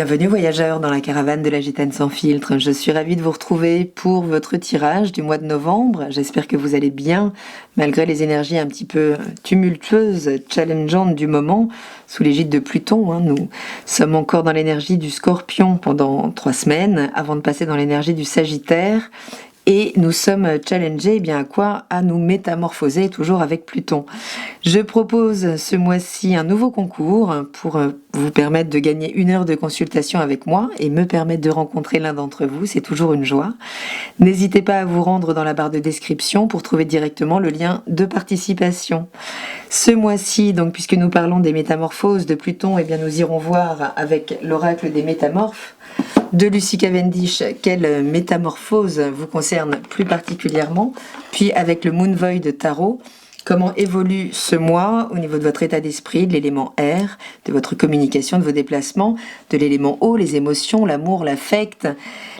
Bienvenue voyageurs dans la caravane de la Gitane sans filtre. Je suis ravie de vous retrouver pour votre tirage du mois de novembre. J'espère que vous allez bien, malgré les énergies un petit peu tumultueuses, challengeantes du moment, sous l'égide de Pluton. Nous sommes encore dans l'énergie du Scorpion pendant 3 semaines, avant de passer dans l'énergie du Sagittaire. Et nous sommes challengés, à quoi? À nous métamorphoser, toujours avec Pluton. Je propose ce mois-ci un nouveau concours pour vous permettre de gagner 1 heure de consultation avec moi et me permettre de rencontrer l'un d'entre vous, c'est toujours une joie. N'hésitez pas à vous rendre dans la barre de description pour trouver directement le lien de participation. Ce mois-ci, donc, puisque nous parlons des métamorphoses de Pluton, nous irons voir avec l'oracle des métamorphes de Lucie Cavendish quelle métamorphose vous concerne plus particulièrement, puis avec le Moon Void Tarot, comment évolue ce mois au niveau de votre état d'esprit, de l'élément air, de votre communication, de vos déplacements, de l'élément eau, les émotions, l'amour, l'affect,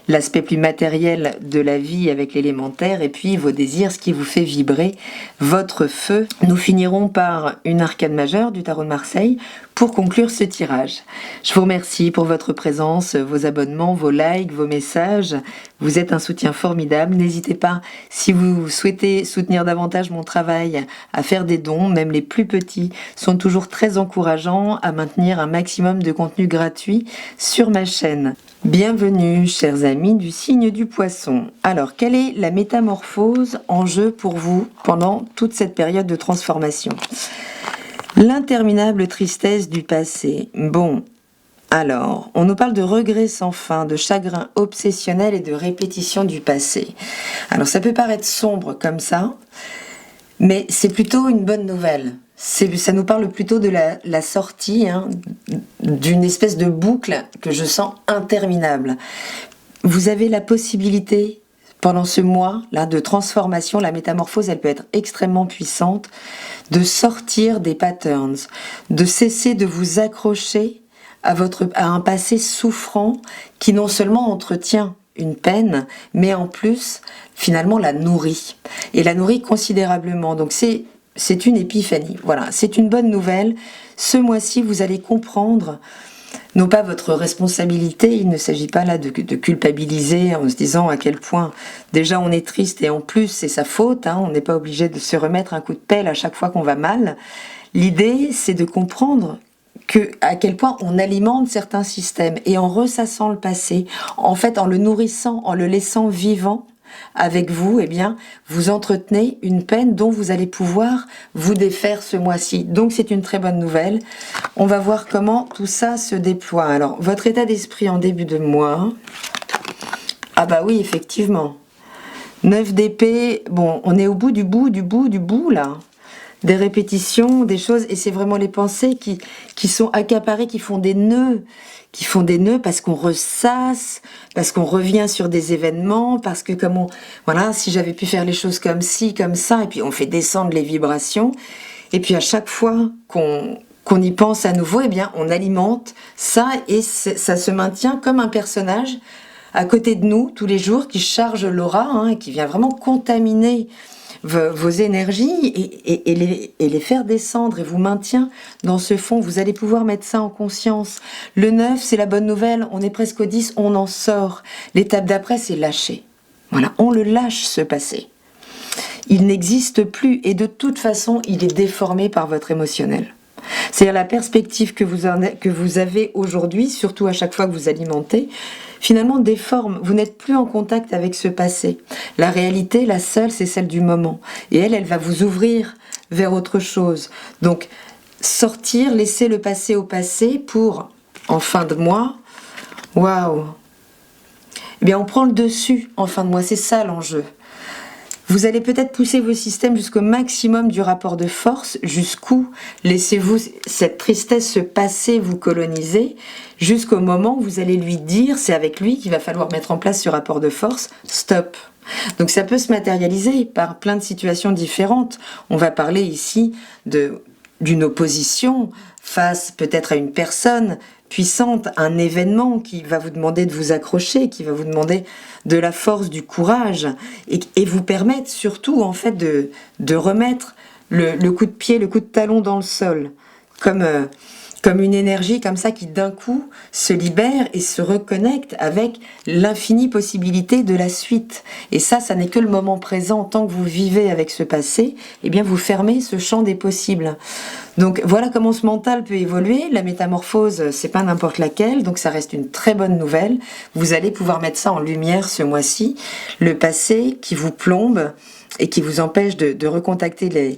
l'aspect plus matériel de la vie avec l'élémentaire, et puis vos désirs, ce qui vous fait vibrer votre feu. Nous finirons par une arcane majeure du tarot de Marseille pour conclure ce tirage. Je vous remercie pour votre présence, vos abonnements, vos likes, vos messages. Vous êtes un soutien formidable. N'hésitez pas, si vous souhaitez soutenir davantage mon travail, à faire des dons. Même les plus petits sont toujours très encourageants à maintenir un maximum de contenu gratuit sur ma chaîne. Bienvenue, chers amis du signe du Poisson. Alors, quelle est la métamorphose en jeu pour vous pendant toute cette période de transformation ? L'interminable tristesse du passé. Bon, alors, on nous parle de regrets sans fin, de chagrin obsessionnel et de répétition du passé. Alors, ça peut paraître sombre comme ça, mais c'est plutôt une bonne nouvelle. Ça nous parle plutôt de la sortie d'une espèce de boucle que je sens interminable. Vous avez la possibilité, pendant ce mois-là de transformation, la métamorphose, elle peut être extrêmement puissante, de sortir des patterns, de cesser de vous accrocher à un passé souffrant qui non seulement entretient une peine, mais en plus, finalement, la nourrit. Et la nourrit considérablement. Donc c'est une épiphanie. Voilà, c'est une bonne nouvelle. Ce mois-ci, vous allez comprendre non pas votre responsabilité, il ne s'agit pas là de culpabiliser en se disant à quel point déjà on est triste et en plus c'est sa faute, on n'est pas obligé de se remettre un coup de pelle à chaque fois qu'on va mal. L'idée c'est de comprendre à quel point on alimente certains systèmes et en ressassant le passé, en fait en le nourrissant, en le laissant vivant, avec vous, vous entretenez une peine dont vous allez pouvoir vous défaire ce mois-ci. Donc c'est une très bonne nouvelle. On va voir comment tout ça se déploie. Alors, votre état d'esprit en début de mois. Ah bah oui, effectivement. 9 d'épée. Bon, on est au bout du bout, là. Des répétitions, des choses, et c'est vraiment les pensées qui sont accaparées, qui font des nœuds parce qu'on ressasse, parce qu'on revient sur des événements, parce que si j'avais pu faire les choses comme ci, comme ça, et puis on fait descendre les vibrations, et puis à chaque fois qu'on y pense à nouveau, on alimente ça, et ça se maintient comme un personnage à côté de nous tous les jours qui charge l'aura, et qui vient vraiment contaminer vos énergies et les faire descendre et vous maintient dans ce fond. Vous allez pouvoir mettre ça en conscience. Le 9, c'est la bonne nouvelle. On est presque au 10, on en sort. L'étape d'après, c'est lâcher. Voilà, on le lâche, ce passé. Il n'existe plus et de toute façon, il est déformé par votre émotionnel. C'est-à-dire la perspective que vous avez aujourd'hui, surtout à chaque fois que vous alimentez, finalement déforme. Vous n'êtes plus en contact avec ce passé. La réalité, la seule, c'est celle du moment. Et elle va vous ouvrir vers autre chose. Donc, sortir, laisser le passé au passé pour, en fin de mois, waouh! On prend le dessus en fin de mois. C'est ça l'enjeu. Vous allez peut-être pousser vos systèmes jusqu'au maximum du rapport de force. Jusqu'où laissez-vous cette tristesse se passer, vous coloniser, jusqu'au moment où vous allez lui dire, c'est avec lui qu'il va falloir mettre en place ce rapport de force, stop. Donc ça peut se matérialiser par plein de situations différentes. On va parler ici d'une opposition face peut-être à une personne puissante, un événement qui va vous demander de vous accrocher, qui va vous demander de la force, du courage, et vous permettre surtout en fait de remettre le coup de pied, le coup de talon dans le sol, comme comme une énergie comme ça qui d'un coup se libère et se reconnecte avec l'infinie possibilité de la suite. Et ça n'est que le moment présent. Tant que vous vivez avec ce passé, eh bien vous fermez ce champ des possibles. Donc voilà comment ce mental peut évoluer. La métamorphose, c'est pas n'importe laquelle, donc ça reste une très bonne nouvelle. Vous allez pouvoir mettre ça en lumière ce mois-ci. Le passé qui vous plombe et qui vous empêche de recontacter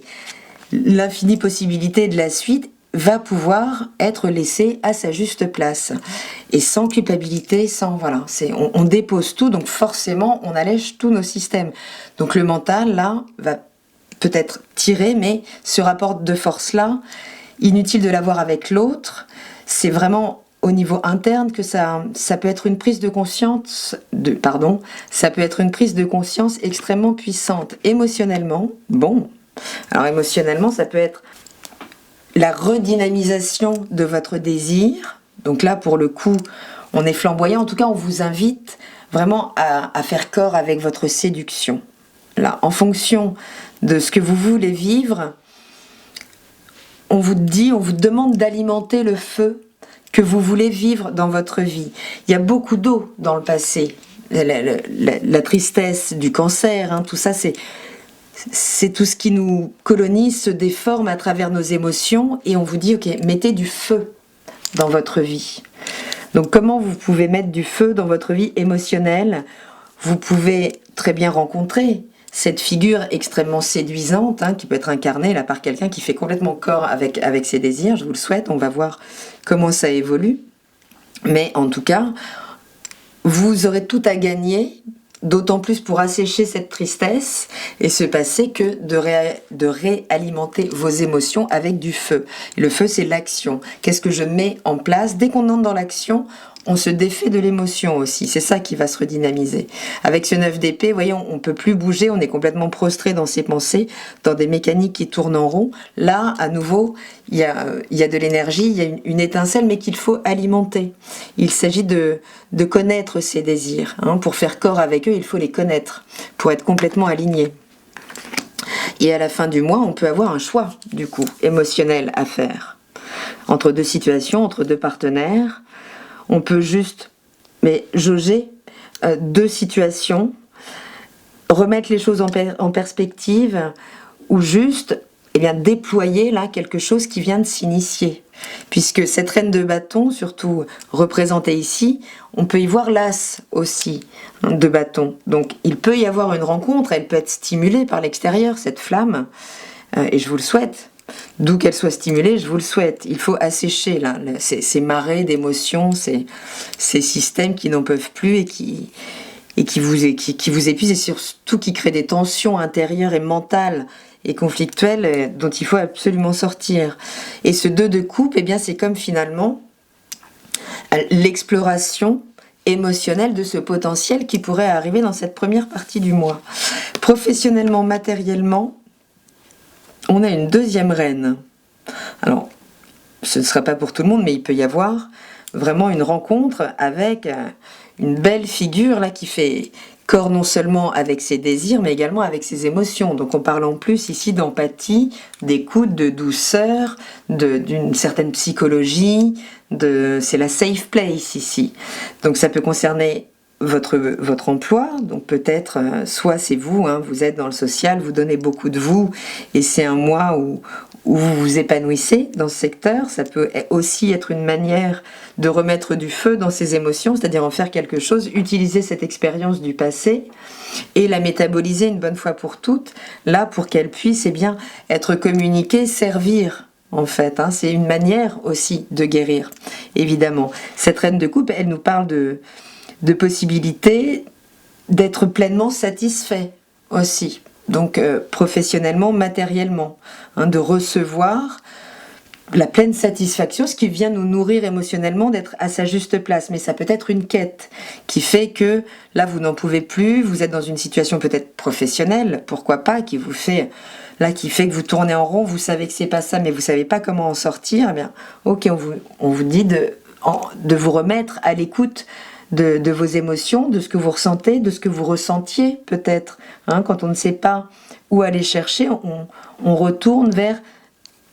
l'infinie possibilité de la suite va pouvoir être laissé à sa juste place et sans culpabilité, sans voilà, on dépose tout, donc forcément on allège tous nos systèmes. Donc le mental là va peut-être tirer, mais ce rapport de force là, inutile de l'avoir avec l'autre. C'est vraiment au niveau interne que ça peut être une prise de conscience ça peut être une prise de conscience extrêmement puissante émotionnellement. Bon, alors émotionnellement ça peut être la redynamisation de votre désir. Donc là, pour le coup, on est flamboyant. En tout cas, on vous invite vraiment à faire corps avec votre séduction. Là, en fonction de ce que vous voulez vivre, on vous demande d'alimenter le feu que vous voulez vivre dans votre vie. Il y a beaucoup d'eau dans le passé. La tristesse du cancer, tout ça, c'est tout ce qui nous colonise, se déforme à travers nos émotions, et on vous dit, ok, mettez du feu dans votre vie. Donc comment vous pouvez mettre du feu dans votre vie émotionnelle? Vous pouvez très bien rencontrer cette figure extrêmement séduisante, qui peut être incarnée là par quelqu'un qui fait complètement corps avec ses désirs. Je vous le souhaite, on va voir comment ça évolue. Mais en tout cas, vous aurez tout à gagner, d'autant plus pour assécher cette tristesse et ce passé, que de réalimenter vos émotions avec du feu. Et le feu, c'est l'action. Qu'est-ce que je mets en place? Dès qu'on entre dans l'action, on se défait de l'émotion aussi. C'est ça qui va se redynamiser. Avec ce 9 d'épée, vous voyez, on peut plus bouger, on est complètement prostré dans ses pensées, dans des mécaniques qui tournent en rond. Là, à nouveau, il y a de l'énergie, il y a une étincelle, mais qu'il faut alimenter. Il s'agit de connaître ses désirs. Pour faire corps avec eux, il faut les connaître, pour être complètement aligné. Et à la fin du mois, on peut avoir un choix, du coup, émotionnel à faire. Entre deux situations, entre deux partenaires, on peut juste jauger deux situations, remettre les choses en perspective, ou juste déployer là quelque chose qui vient de s'initier. Puisque cette reine de bâton, surtout représentée ici, on peut y voir l'as aussi de bâton. Donc il peut y avoir une rencontre, elle peut être stimulée par l'extérieur, cette flamme, et je vous le souhaite. D'où qu'elle soit stimulée, je vous le souhaite. Il faut assécher là, ces marées d'émotions, ces systèmes qui n'en peuvent plus et qui vous épuisent, et surtout qui créent des tensions intérieures et mentales et conflictuelles dont il faut absolument sortir. Et ce 2 de coupe, c'est comme finalement l'exploration émotionnelle de ce potentiel qui pourrait arriver dans cette première partie du mois. Professionnellement, matériellement, on a une deuxième reine. Alors, ce ne sera pas pour tout le monde, mais il peut y avoir vraiment une rencontre avec une belle figure là qui fait corps non seulement avec ses désirs, mais également avec ses émotions. Donc on parle en plus ici d'empathie, d'écoute, de douceur, d'une certaine psychologie, c'est la safe place ici. Donc ça peut concerner votre emploi, donc peut-être soit c'est vous, vous êtes dans le social, vous donnez beaucoup de vous, et c'est un mois où vous vous épanouissez dans ce secteur. Ça peut aussi être une manière de remettre du feu dans ses émotions, c'est-à-dire en faire quelque chose, utiliser cette expérience du passé et la métaboliser une bonne fois pour toutes, là pour qu'elle puisse être communiquée, servir. En fait, c'est une manière aussi de guérir, évidemment. Cette reine de coupe, elle nous parle de possibilité d'être pleinement satisfait aussi. Donc professionnellement, matériellement, de recevoir la pleine satisfaction, ce qui vient nous nourrir émotionnellement, d'être à sa juste place. Mais ça peut être une quête qui fait que là vous n'en pouvez plus, vous êtes dans une situation peut-être professionnelle, pourquoi pas, qui fait que vous tournez en rond, vous savez que c'est pas ça, mais vous savez pas comment en sortir. Ok, on vous dit de vous remettre à l'écoute de vos émotions, de ce que vous ressentez, de ce que vous ressentiez peut-être. Quand on ne sait pas où aller chercher, on retourne vers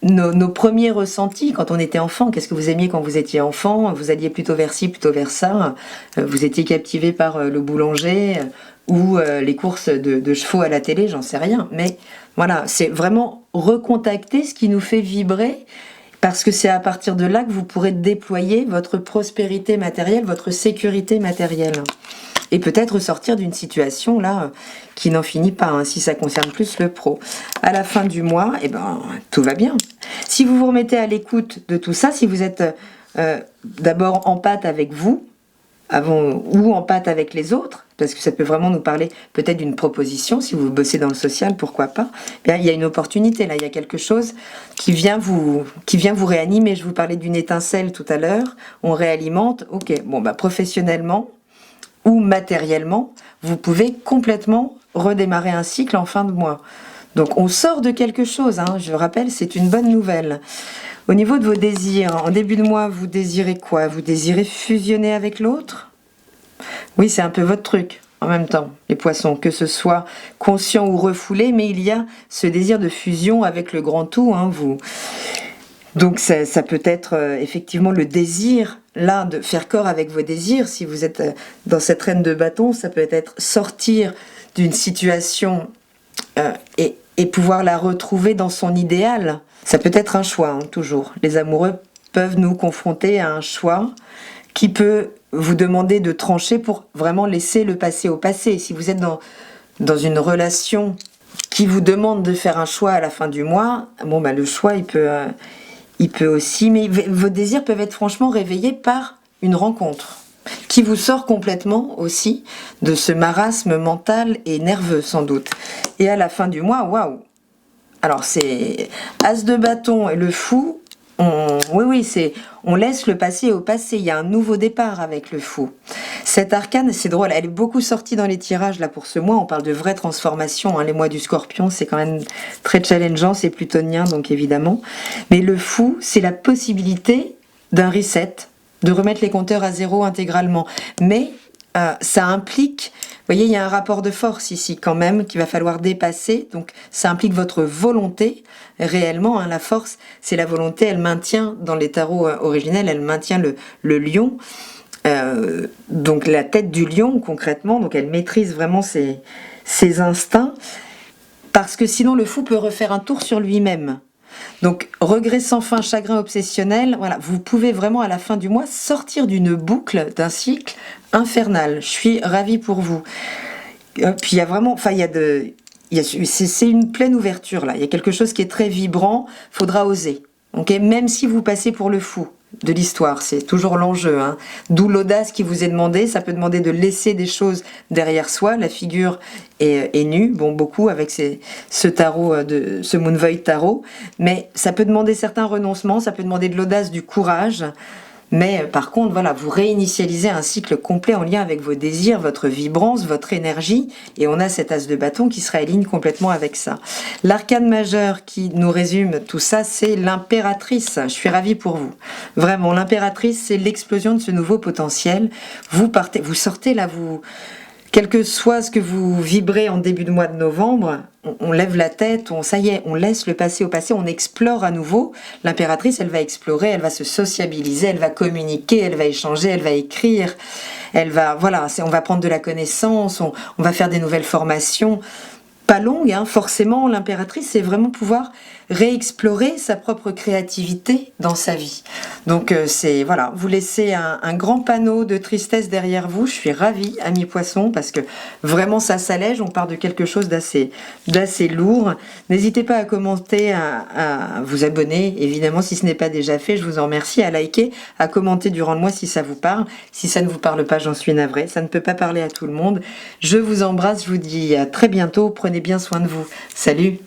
nos premiers ressentis quand on était enfant. Qu'est-ce que vous aimiez quand vous étiez enfant? Vous alliez plutôt vers ci, plutôt vers ça. Vous étiez captivé par le boulanger ou les courses de chevaux à la télé, j'en sais rien. Mais voilà, c'est vraiment recontacter ce qui nous fait vibrer, parce que c'est à partir de là que vous pourrez déployer votre prospérité matérielle, votre sécurité matérielle. Et peut-être sortir d'une situation là qui n'en finit pas, hein, si ça concerne plus le pro. À la fin du mois, eh ben, tout va bien. Si vous vous remettez à l'écoute de tout ça, si vous êtes d'abord en pâte avec vous, ou en pâte avec les autres, parce que ça peut vraiment nous parler peut-être d'une proposition, si vous bossez dans le social, pourquoi pas. Bien, il y a une opportunité là, il y a quelque chose qui vient vous réanimer. Je vous parlais d'une étincelle tout à l'heure, on réalimente, ok, bon bah professionnellement ou matériellement, vous pouvez complètement redémarrer un cycle en fin de mois. Donc on sort de quelque chose, hein, je rappelle, c'est une bonne nouvelle. Au niveau de vos désirs, en début de mois, vous désirez quoi? Vous désirez fusionner avec l'autre? Oui, c'est un peu votre truc, en même temps, les poissons, que ce soit conscient ou refoulé, mais il y a ce désir de fusion avec le grand tout, hein, vous. Donc ça peut être effectivement le désir, là, de faire corps avec vos désirs. Si vous êtes dans cette reine de bâton, ça peut être sortir d'une situation et pouvoir la retrouver dans son idéal. Ça peut être un choix, hein, toujours. Les amoureux peuvent nous confronter à un choix qui peut vous demander de trancher pour vraiment laisser le passé au passé. Si vous êtes dans une relation qui vous demande de faire un choix à la fin du mois, bon, bah, le choix, il peut aussi... Mais vos désirs peuvent être franchement réveillés par une rencontre qui vous sort complètement aussi de ce marasme mental et nerveux, sans doute. Et à la fin du mois, waouh! Alors, c'est As de bâton et le fou. On laisse le passé au passé. Il y a un nouveau départ avec le fou. Cette arcane, c'est drôle, elle est beaucoup sortie dans les tirages là pour ce mois. On parle de vraie transformation, hein. Les mois du Scorpion, c'est quand même très challengeant, c'est plutonien donc évidemment. Mais le fou, c'est la possibilité d'un reset, de remettre les compteurs à zéro intégralement. Mais ça implique, vous voyez, il y a un rapport de force ici quand même qu'il va falloir dépasser. Donc ça implique votre volonté réellement, hein. La force, c'est la volonté, elle maintient dans les tarots originels, elle maintient le lion. Donc la tête du lion concrètement, donc elle maîtrise vraiment ses instincts, parce que sinon le fou peut refaire un tour sur lui-même. Donc regret sans fin, chagrin obsessionnel, voilà, vous pouvez vraiment à la fin du mois sortir d'une boucle, d'un cycle infernal. Je suis ravie pour vous. Puis il y a vraiment, enfin c'est une pleine ouverture là, il y a quelque chose qui est très vibrant, faudra oser. Okay, même si vous passez pour le fou de l'histoire, c'est toujours l'enjeu, hein. D'où l'audace qui vous est demandée. Ça peut demander de laisser des choses derrière soi. La figure est nue, bon, beaucoup avec ce tarot, ce Moon Void tarot, mais ça peut demander certains renoncements, ça peut demander de l'audace, du courage. Mais par contre, voilà, vous réinitialisez un cycle complet en lien avec vos désirs, votre vibrance, votre énergie, et on a cet as de bâton qui se réaligne complètement avec ça. L'arcane majeur qui nous résume tout ça, c'est l'impératrice. Je suis ravie pour vous. Vraiment, l'impératrice, c'est l'explosion de ce nouveau potentiel. Vous sortez là, quel que soit ce que vous vibrez en début de mois de novembre, on lève la tête, ça y est, on laisse le passé au passé, on explore à nouveau. L'impératrice, elle va explorer, elle va se sociabiliser, elle va communiquer, elle va échanger, elle va écrire, on va prendre de la connaissance, on va faire des nouvelles formations. Pas longue, hein, forcément, l'impératrice, c'est vraiment pouvoir réexplorer sa propre créativité dans sa vie. Donc vous laissez un grand panneau de tristesse derrière vous. Je suis ravie, amis poissons, parce que vraiment ça s'allège, on part de quelque chose d'assez lourd. N'hésitez pas à commenter, à vous abonner, évidemment si ce n'est pas déjà fait, je vous en remercie, à liker, à commenter durant le mois si ça vous parle. Si ça ne vous parle pas, j'en suis navrée, ça ne peut pas parler à tout le monde. Je vous embrasse, je vous dis à très bientôt, prenez bien soin de vous. Salut!